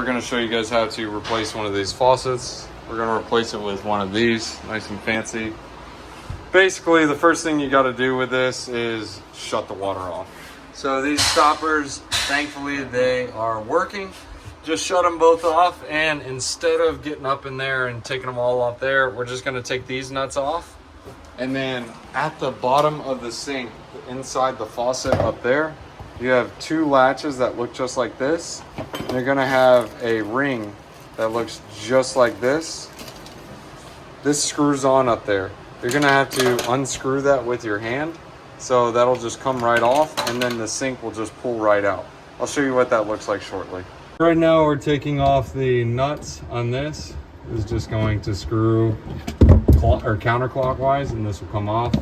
we're going to show you guys how to replace one of these faucets. We're going to replace it with one of these, nice and fancy. Basically, the first thing you got to do with this is shut the water off. So these stoppers, thankfully, they are working. Just shut them both off, and instead of getting up in there and taking them all off there, we're just going to take these nuts off. And then at the bottom of the sink, inside the faucet up there, you have two latches that look just like this. And you're going to have a ring that looks just like this. This screws on up there. You're going to have to unscrew that with your hand. So that'll just come right off, and then the sink will just pull right out. I'll show you what that looks like shortly. Right now we're taking off the nuts on this. This is just going to screw counterclockwise, and this will come off.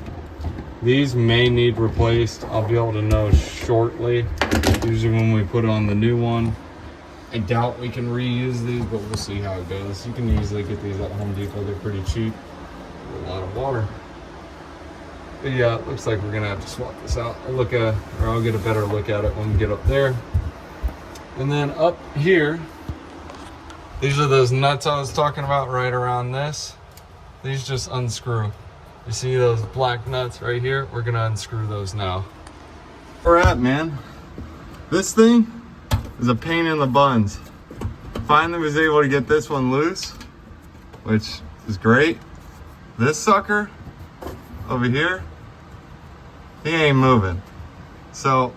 These may need replaced. I'll be able to know shortly. Usually when we put on the new one. I doubt we can reuse these, but we'll see how it goes. You can easily get these at Home Depot. They're pretty cheap. A lot of water. But yeah, it looks like we're gonna have to swap this out. I'll get a better look at it when we get up there. And then up here, these are those nuts I was talking about right around this. These just unscrew. You see those black nuts right here? We're gonna unscrew those now. Where we're at, man. This thing is a pain in the buns. Finally was able to get this one loose, which is great. This sucker over here, he ain't moving. So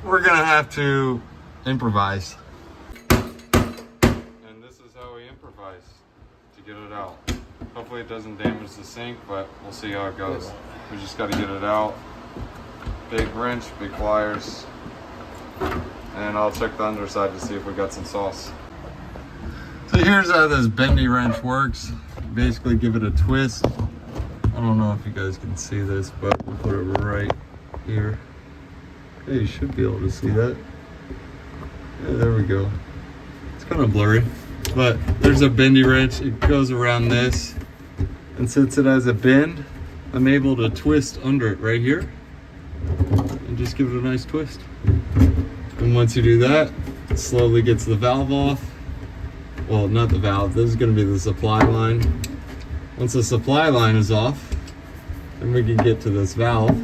we're gonna have to improvise. And this is how we improvise to get it out. Hopefully it doesn't damage the sink, but we'll see how it goes. We just got to get it out. Big wrench, big pliers, and I'll check the underside to see if we got some sauce. So here's how this bendy wrench works. Basically give it a twist. I don't know if you guys can see this, but we'll put it right here. Okay, you should be able to see that. Yeah, there we go. It's kind of blurry, but there's a bendy wrench. It goes around this, and since it has a bend, I'm able to twist under it right here and just give it a nice twist. And once you do that, it slowly gets the valve off. Well, not the valve, this is going to be the supply line. Once the supply line is off, then we can get to this valve,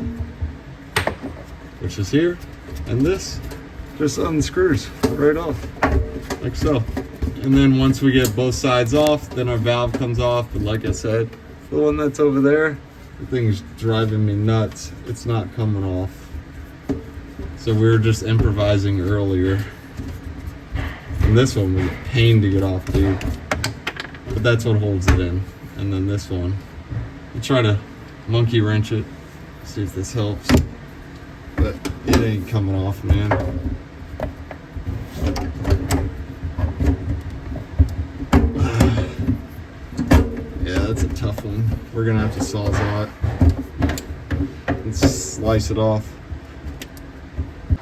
which is here, and this just unscrews right off, like so. And then once we get both sides off, then our valve comes off. But like I said, the one that's over there, the thing's driving me nuts. It's not coming off. So we were just improvising earlier. And this one was a pain to get off too. But that's what holds it in. And then this one, I'll try to monkey wrench it, see if this helps. But it ain't coming off, man. Yeah, that's a tough one. We're gonna have to sawzall it and slice it off.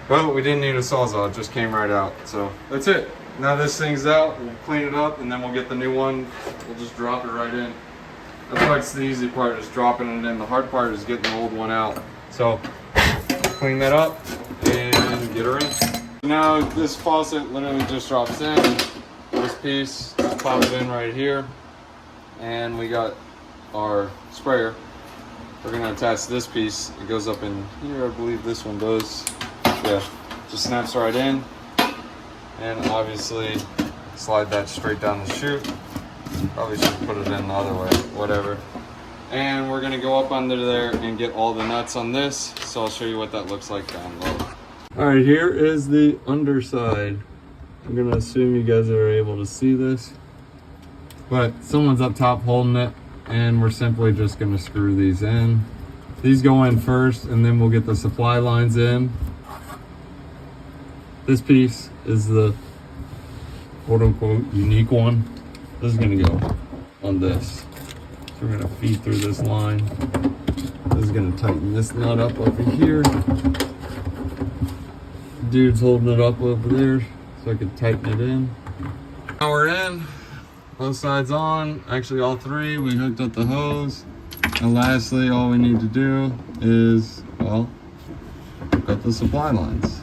Well, we didn't need a sawzall, it just came right out. So that's it. Now this thing's out, we'll clean it up, and then we'll get the new one. We'll just drop it right in. That's what's the easy part, is dropping it in. The hard part is getting the old one out. So clean that up and get her in. Now this faucet literally just drops in. This piece, pop it in right here. And we got our sprayer. We're gonna attach this piece. It goes up in here, I believe this one does. Yeah, just snaps right in. And obviously slide that straight down the chute. Probably should put it in the other way, whatever. And we're gonna go up under there and get all the nuts on this. So I'll show you what that looks like down low. All right, here is the underside. I'm gonna assume you guys are able to see this, but someone's up top holding it, and we're simply just gonna screw these in. These go in first, and then we'll get the supply lines in. This piece is the quote-unquote unique one. This is gonna go on this. So we're gonna feed through this line. This is gonna tighten this nut up over here. Dude's holding it up over there so I can tighten it in. Now we're in, both sides on, actually all three. We hooked up the hose. And lastly, all we need to do is, well, hook up the supply lines.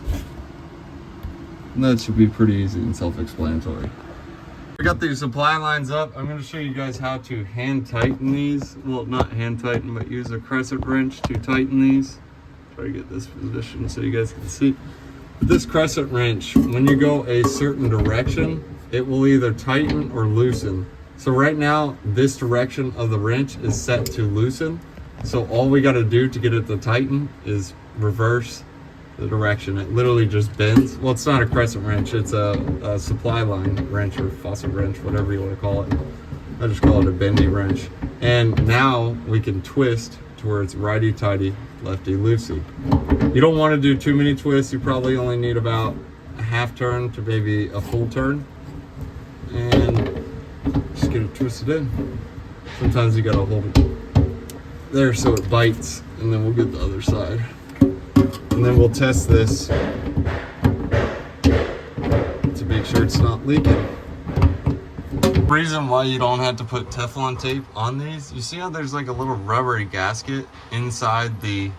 And that should be pretty easy and self-explanatory. I got these supply lines up. I'm gonna show you guys how to hand tighten these. Well, not hand tighten, but use a crescent wrench to tighten these. Try to get this position so you guys can see. With this crescent wrench, when you go a certain direction, it will either tighten or loosen. So right now, this direction of the wrench is set to loosen. So all we gotta do to get it to tighten is reverse the direction. It literally just bends. Well, it's not a crescent wrench, it's a supply line wrench or faucet wrench, whatever you want to call it. I just call it a bendy wrench. And now we can twist to where it's righty-tighty, lefty-loosey. You don't want to do too many twists. You probably only need about a half turn to maybe a full turn. And just get it twisted in. Sometimes you gotta hold it there so it bites, and then we'll get the other side. And then we'll test this to make sure it's not leaking. The reason why you don't have to put Teflon tape on these, you see how there's like a little rubbery gasket inside the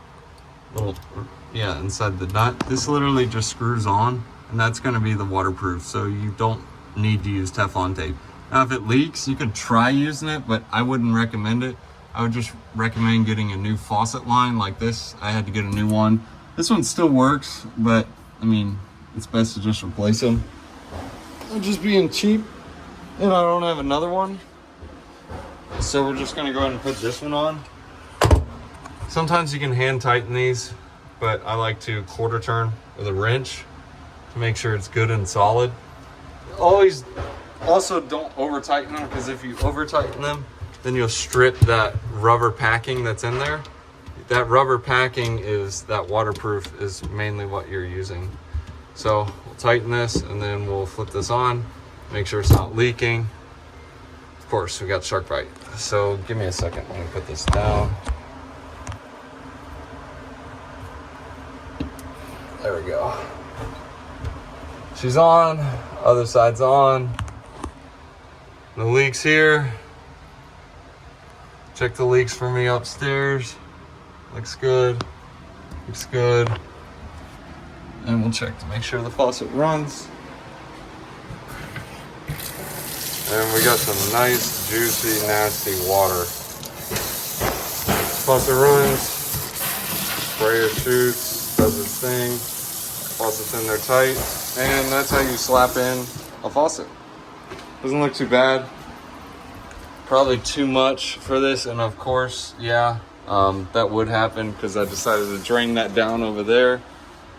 inside the nut? This literally just screws on, and that's gonna be the waterproof, so you don't need to use Teflon tape. Now, if it leaks, you could try using it, but I wouldn't recommend it. I would just recommend getting a new faucet line like this. I had to get a new one. This one still works, but I mean, it's best to just replace them. I'm just being cheap, and I don't have another one. So we're just gonna go ahead and put this one on. Sometimes you can hand tighten these, but I like to quarter turn with a wrench to make sure it's good and solid. Always, also don't over tighten them, because if you over tighten them, then you'll strip that rubber packing that's in there. That rubber packing is, that waterproof is mainly what you're using. So we'll tighten this, and then we'll flip this on, make sure it's not leaking. Of course, we got shark bite. So give me a second, let me put this down. There we go. She's on, other side's on. No leaks here. Check the leaks for me upstairs. Looks good. Looks good. And we'll check to make sure the faucet runs. And we got some nice, juicy, nasty water. Faucet runs. Sprayer shoots, does its thing. Faucet's in there tight. And that's how you slap in a faucet. Doesn't look too bad. Probably too much for this, and of course, yeah, that would happen because I decided to drain that down over there.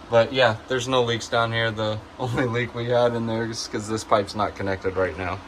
But yeah, there's no leaks down here. The only leak we had in there is because this pipe's not connected right now.